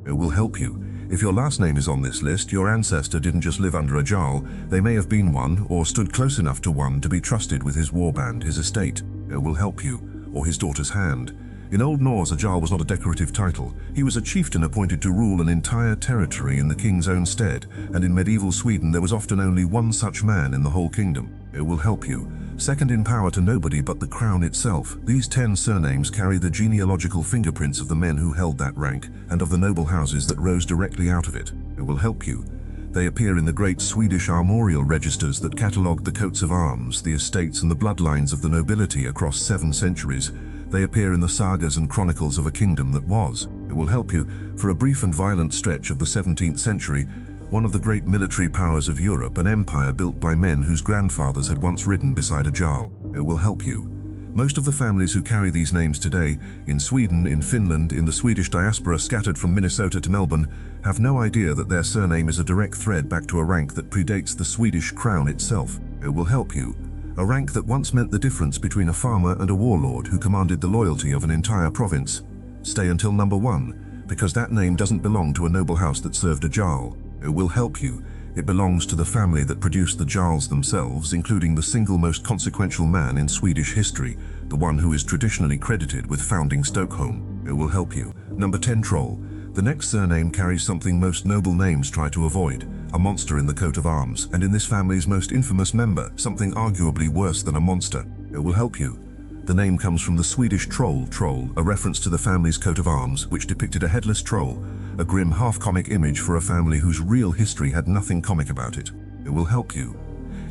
It will help you. If your last name is on this list, your ancestor didn't just live under a jarl. They may have been one, or stood close enough to one to be trusted with his warband, his estate. It will help you, or his daughter's hand. In Old Norse, a jarl was not a decorative title. He was a chieftain appointed to rule an entire territory in the king's own stead, and in medieval Sweden there was often only one such man in the whole kingdom. It will help you. Second in power to nobody but the crown itself, these 10 surnames carry the genealogical fingerprints of the men who held that rank, and of the noble houses that rose directly out of it. It will help you. They appear in the great Swedish armorial registers that catalogue the coats of arms, the estates and the bloodlines of the nobility across 7 centuries. They appear in the sagas and chronicles of a kingdom that was. It will help you. For a brief and violent stretch of the 17th century, one of the great military powers of Europe, an empire built by men whose grandfathers had once ridden beside a jarl. It will help you. Most of the families who carry these names today, in Sweden, in Finland, in the Swedish diaspora scattered from Minnesota to Melbourne, have no idea that their surname is a direct thread back to a rank that predates the Swedish crown itself. It will help you. A rank that once meant the difference between a farmer and a warlord who commanded the loyalty of an entire province. Stay until number 1, because that name doesn't belong to a noble house that served a jarl. It will help you. It belongs to the family that produced the jarls themselves, including the single most consequential man in Swedish history, the one who is traditionally credited with founding Stockholm. It will help you. Number 10, Troll. The next surname carries something most noble names try to avoid, a monster in the coat of arms, and in this family's most infamous member, something arguably worse than a monster. It will help you. The name comes from the Swedish troll, a reference to the family's coat of arms, which depicted a headless troll, a grim half-comic image for a family whose real history had nothing comic about it. It will help you.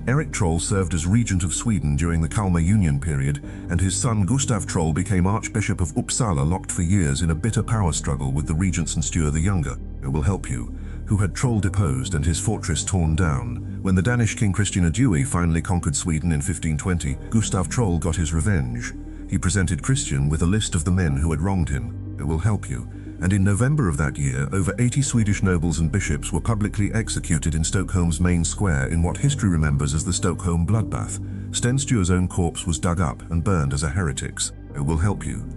Eric Troll served as regent of Sweden during the Kalmar Union period, and his son Gustav Troll became Archbishop of Uppsala, locked for years in a bitter power struggle with the regents and Sture the Younger. It will help you. Who had Troll deposed and his fortress torn down. When the Danish king Christian Due finally conquered Sweden in 1520, Gustav Troll got his revenge. He presented Christian with a list of the men who had wronged him. It will help you. And in November of that year, over 80 Swedish nobles and bishops were publicly executed in Stockholm's main square in what history remembers as the Stockholm bloodbath. Sten Sture's own corpse was dug up and burned as a heretic's. It will help you.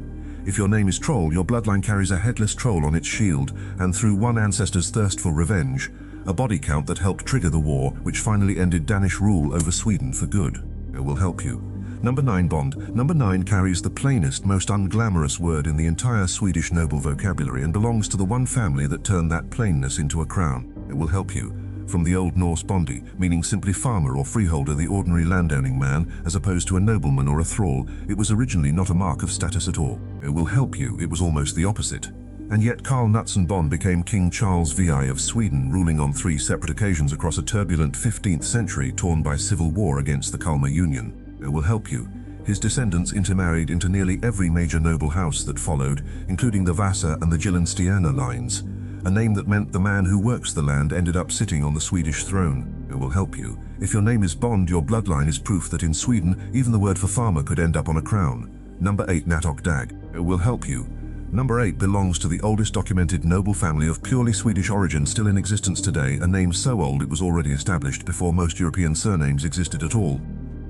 If your name is Troll, your bloodline carries a headless troll on its shield, and through one ancestor's thirst for revenge, a body count that helped trigger the war, which finally ended Danish rule over Sweden for good. It will help you. Number 9, Bond. Number 9 carries the plainest, most unglamorous word in the entire Swedish noble vocabulary and belongs to the one family that turned that plainness into a crown. It will help you. From the Old Norse bondi, meaning simply farmer or freeholder, the ordinary landowning man, as opposed to a nobleman or a thrall, it was originally not a mark of status at all. It will help you. It was almost the opposite. And yet Carl Knutsson Bond became King Charles VI of Sweden, ruling on 3 separate occasions across a turbulent 15th century torn by civil war against the Kalmar Union. It will help you. His descendants intermarried into nearly every major noble house that followed, including the Vasa and the Gyllenstierna lines. A name that meant the man who works the land ended up sitting on the Swedish throne. It will help you. If your name is Bond, your bloodline is proof that in Sweden, even the word for farmer could end up on a crown. Number 8, Natok Dag. It will help you. Number 8 belongs to the oldest documented noble family of purely Swedish origin still in existence today, a name so old it was already established before most European surnames existed at all.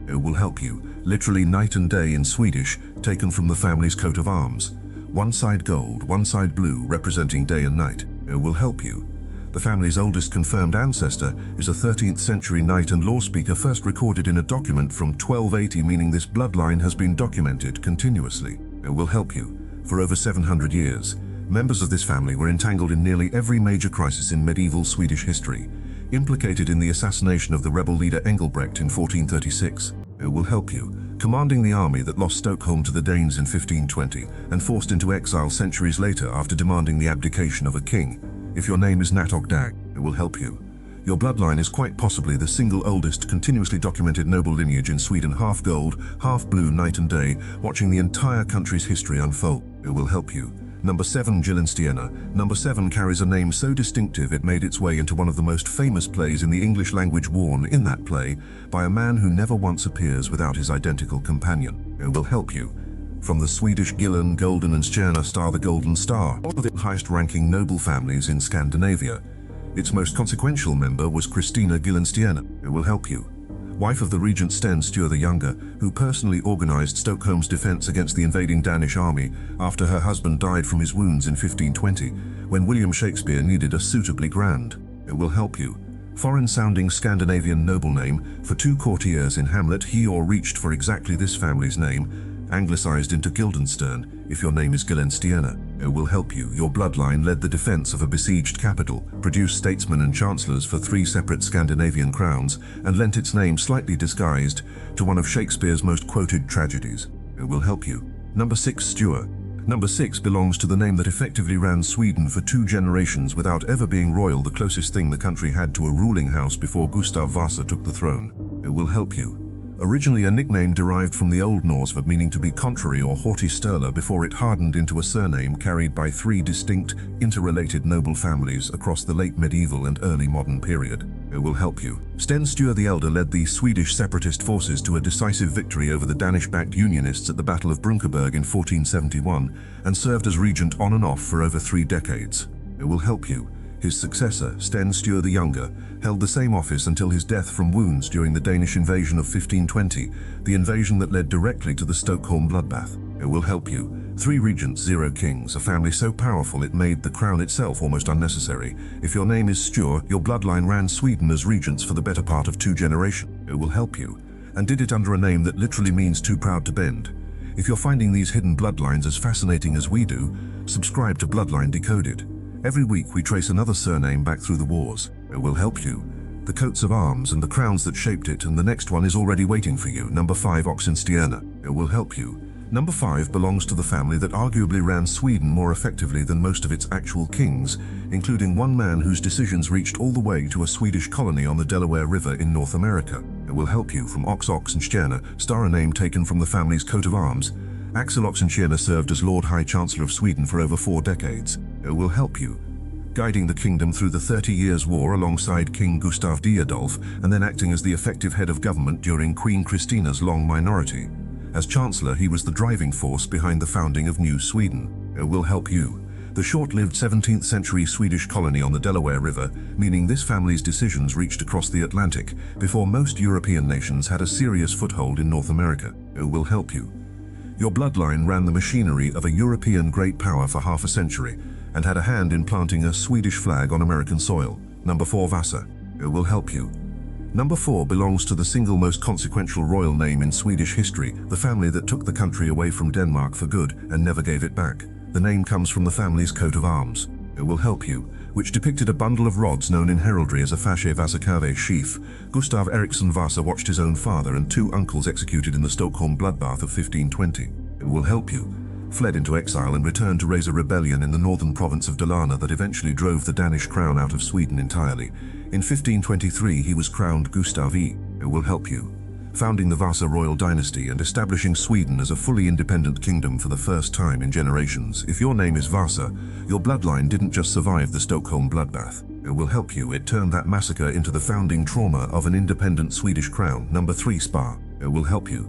It will help you. Literally night and day in Swedish, taken from the family's coat of arms. One side gold, one side blue, representing day and night. It will help you. The family's oldest confirmed ancestor is a 13th century knight and law speaker first recorded in a document from 1280, meaning this bloodline has been documented continuously. It will help you. For over 700 years, members of this family were entangled in nearly every major crisis in medieval Swedish history, implicated in the assassination of the rebel leader Engelbrekt in 1436. It will help you. Commanding the army that lost Stockholm to the Danes in 1520 and forced into exile centuries later after demanding the abdication of a king. If your name is Natok Dag, it will help you. Your bloodline is quite possibly the single oldest continuously documented noble lineage in Sweden, half gold, half blue, night and day, watching the entire country's history unfold. It will help you. Number 7, Gyllenstierna. Number 7 carries a name so distinctive it made its way into one of the most famous plays in the English language, worn in that play by a man who never once appears without his identical companion. It will help you. From the Swedish Gyllen, Golden and Stjärna star the Golden Star, one of the highest-ranking noble families in Scandinavia. Its most consequential member was Christina Gyllenstierna. It will help you. Wife of the regent Sten Sture the Younger, who personally organized Stockholm's defense against the invading Danish army after her husband died from his wounds in 1520, when William Shakespeare needed a suitably grand. It will help you. Foreign-sounding Scandinavian noble name. For 2 courtiers in Hamlet, he or reached for exactly this family's name, anglicized into Guildenstern, if your name is Guildenstierna. It will help you. Your bloodline led the defense of a besieged capital, produced statesmen and chancellors for 3 separate Scandinavian crowns, and lent its name slightly disguised to one of Shakespeare's most quoted tragedies. It will help you. Number 6, Stuart. Number 6 belongs to the name that effectively ran Sweden for 2 generations without ever being royal, the closest thing the country had to a ruling house before Gustav Vasa took the throne. It will help you. Originally a nickname derived from the Old Norse verb meaning to be contrary or haughty sterler before it hardened into a surname carried by 3 distinct, interrelated noble families across the late medieval and early modern period. It will help you. Sten Sture the Elder led the Swedish separatist forces to a decisive victory over the Danish-backed Unionists at the Battle of Brunkeberg in 1471 and served as regent on and off for over 3 decades. It will help you. His successor, Sten Sture the Younger, held the same office until his death from wounds during the Danish invasion of 1520, the invasion that led directly to the Stockholm bloodbath. It will help you. 3 regents, 0 kings, a family so powerful it made the crown itself almost unnecessary. If your name is Sture, your bloodline ran Sweden as regents for the better part of 2 generations. It will help you, and did it under a name that literally means too proud to bend. If you're finding these hidden bloodlines as fascinating as we do, subscribe to Bloodline Decoded. Every week we trace another surname back through the wars. It will help you. The coats of arms and the crowns that shaped it, and the next one is already waiting for you. Number 5, Oxenstierna. It will help you. Number 5 belongs to the family that arguably ran Sweden more effectively than most of its actual kings, including one man whose decisions reached all the way to a Swedish colony on the Delaware River in North America. It will help you. From Oxenstierna, star a name taken from the family's coat of arms. Axel Oxenstierna served as Lord High Chancellor of Sweden for over 4 decades. It will help you, guiding the kingdom through the 30 Years' War alongside King Gustav D. Adolf, and then acting as the effective head of government during Queen Christina's long minority. As Chancellor, he was the driving force behind the founding of New Sweden. It will help you. The short-lived 17th century Swedish colony on the Delaware River, meaning this family's decisions reached across the Atlantic before most European nations had a serious foothold in North America. It will help you. Your bloodline ran the machinery of a European great power for half a century and had a hand in planting a Swedish flag on American soil. Number 4, Vasa. It will help you. Number 4 belongs to the single most consequential royal name in Swedish history, the family that took the country away from Denmark for good and never gave it back. The name comes from the family's coat of arms. It will help you, which depicted a bundle of rods known in heraldry as a fasce Vasakave sheaf. Gustav Eriksson Vasa watched his own father and 2 uncles executed in the Stockholm bloodbath of 1520. It will help you. Fled into exile and returned to raise a rebellion in the northern province of Dalarna that eventually drove the Danish crown out of Sweden entirely. In 1523 he was crowned Gustav I. It will help you. Founding the Vasa royal dynasty and establishing Sweden as a fully independent kingdom for the first time in generations. If your name is Vasa, your bloodline didn't just survive the Stockholm bloodbath. It will help you. It turned that massacre into the founding trauma of an independent Swedish crown. Number 3, Spa. It will help you.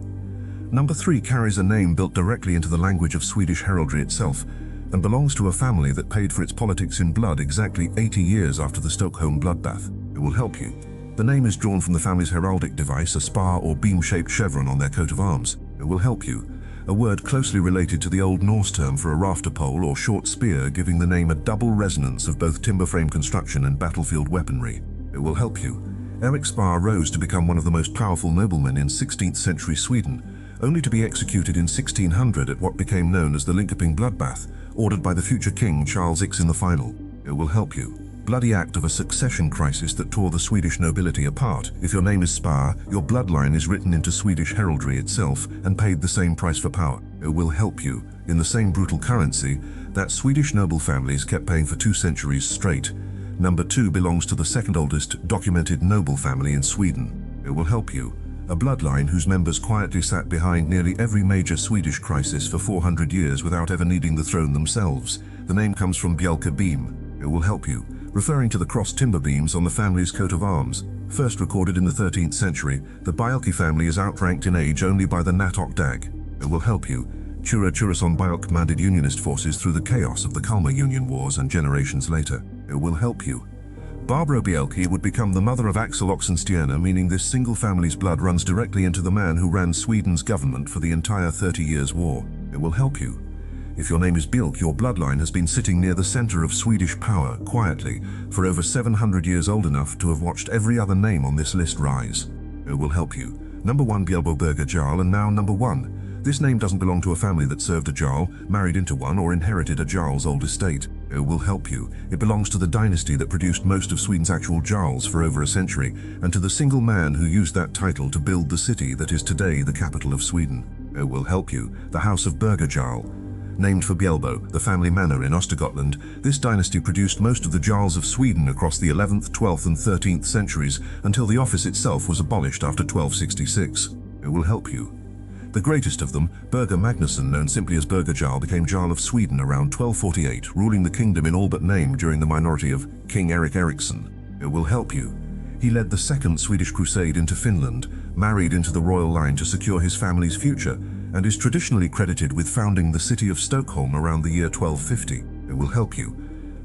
Number 3 carries a name built directly into the language of Swedish heraldry itself and belongs to a family that paid for its politics in blood exactly 80 years after the Stockholm bloodbath. It will help you. The name is drawn from the family's heraldic device, a spar or beam-shaped chevron on their coat of arms. It will help you. A word closely related to the Old Norse term for a rafter pole or short spear, giving the name a double resonance of both timber frame construction and battlefield weaponry. It will help you. Erik Spar rose to become one of the most powerful noblemen in 16th century Sweden, only to be executed in 1600 at what became known as the Linköping bloodbath, ordered by the future king Charles X in the final. It will help you. Bloody act of a succession crisis that tore the Swedish nobility apart. If your name is Spar, your bloodline is written into Swedish heraldry itself and paid the same price for power. It will help you. In the same brutal currency that Swedish noble families kept paying for 2 centuries straight. Number 2 belongs to the second oldest documented noble family in Sweden. It will help you. A bloodline whose members quietly sat behind nearly every major Swedish crisis for 400 years without ever needing the throne themselves. The name comes from Bjelke beam. It will help you, referring to the crossed timber beams on the family's coat of arms. First recorded in the 13th century, the Bjelke family is outranked in age only by the Natok Dag. It will help you. Ture Tureson Bjelke commanded Unionist forces through the chaos of the Kalmar Union Wars and generations later. It will help you. Barbro Bjelke would become the mother of Axel Oxenstierna, meaning this single family's blood runs directly into the man who ran Sweden's government for the entire 30 Years' War. It will help you. If your name is Björk, your bloodline has been sitting near the center of Swedish power, quietly, for over 700 years, old enough to have watched every other name on this list rise. It will help you. Number 1, Björk Jarl, and now number 1. This name doesn't belong to a family that served a jarl, married into one, or inherited a jarl's old estate. It will help you. It belongs to the dynasty that produced most of Sweden's actual jarls for over a century, and to the single man who used that title to build the city that is today the capital of Sweden. It will help you. The House of Jarl. Named for Bjälbo, the family manor in Östergötland, this dynasty produced most of the jarls of Sweden across the 11th, 12th and 13th centuries until the office itself was abolished after 1266. It will help you. The greatest of them, Birger Magnusson, known simply as Birger Jarl, became Jarl of Sweden around 1248, ruling the kingdom in all but name during the minority of King Erik Eriksson. It will help you. He led the Second Swedish Crusade into Finland, married into the royal line to secure his family's future, and is traditionally credited with founding the city of Stockholm around the year 1250. It will help you.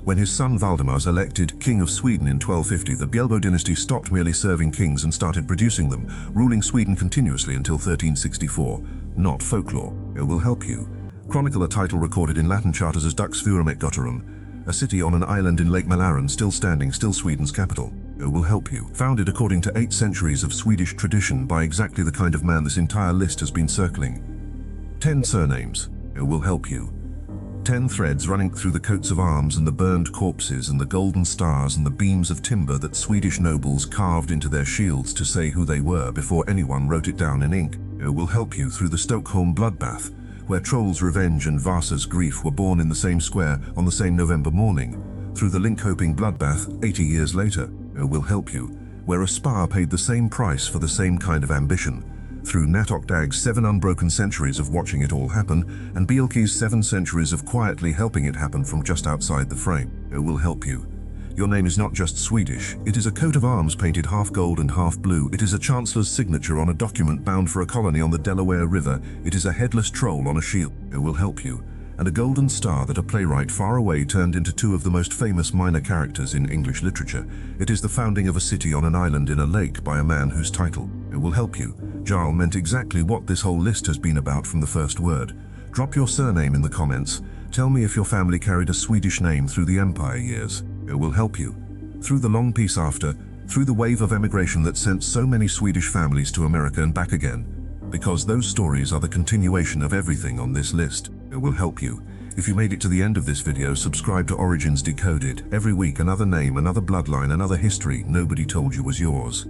When his son Valdemar was elected King of Sweden in 1250, the Bjälbo dynasty stopped merely serving kings and started producing them, ruling Sweden continuously until 1364. Not folklore. It will help you. Chronicle, a title recorded in Latin charters as Duxfurum Gotterum, a city on an island in Lake Mälaren, still standing, still Sweden's capital. It will help you. Founded according to 8 centuries of Swedish tradition by exactly the kind of man this entire list has been circling. 10 surnames. It will help you. 10 threads running through the coats of arms and the burned corpses and the golden stars and the beams of timber that Swedish nobles carved into their shields to say who they were before anyone wrote it down in ink. It will help you through the Stockholm bloodbath, where Troll's revenge and Vasa's grief were born in the same square on the same November morning. Through the Linköping bloodbath 80 years later. It will help you, where a spa paid the same price for the same kind of ambition. Through Natok Dag's 7 unbroken centuries of watching it all happen, and Bjelke's 7 centuries of quietly helping it happen from just outside the frame. It will help you. Your name is not just Swedish, it is a coat of arms painted half gold and half blue. It is a chancellor's signature on a document bound for a colony on the Delaware River. It is a headless troll on a shield. It will help you. And a golden star that a playwright far away turned into 2 of the most famous minor characters in English literature. It is the founding of a city on an island in a lake by a man whose title. It will help you. Jarl meant exactly what this whole list has been about from the first word. Drop your surname in the comments. Tell me if your family carried a Swedish name through the Empire years. It will help you. Through the long peace after, through the wave of emigration that sent so many Swedish families to America and back again. Because those stories are the continuation of everything on this list. It will help you. If you made it to the end of this video, subscribe to Origins Decoded. Every week, another name, another bloodline, another history nobody told you was yours.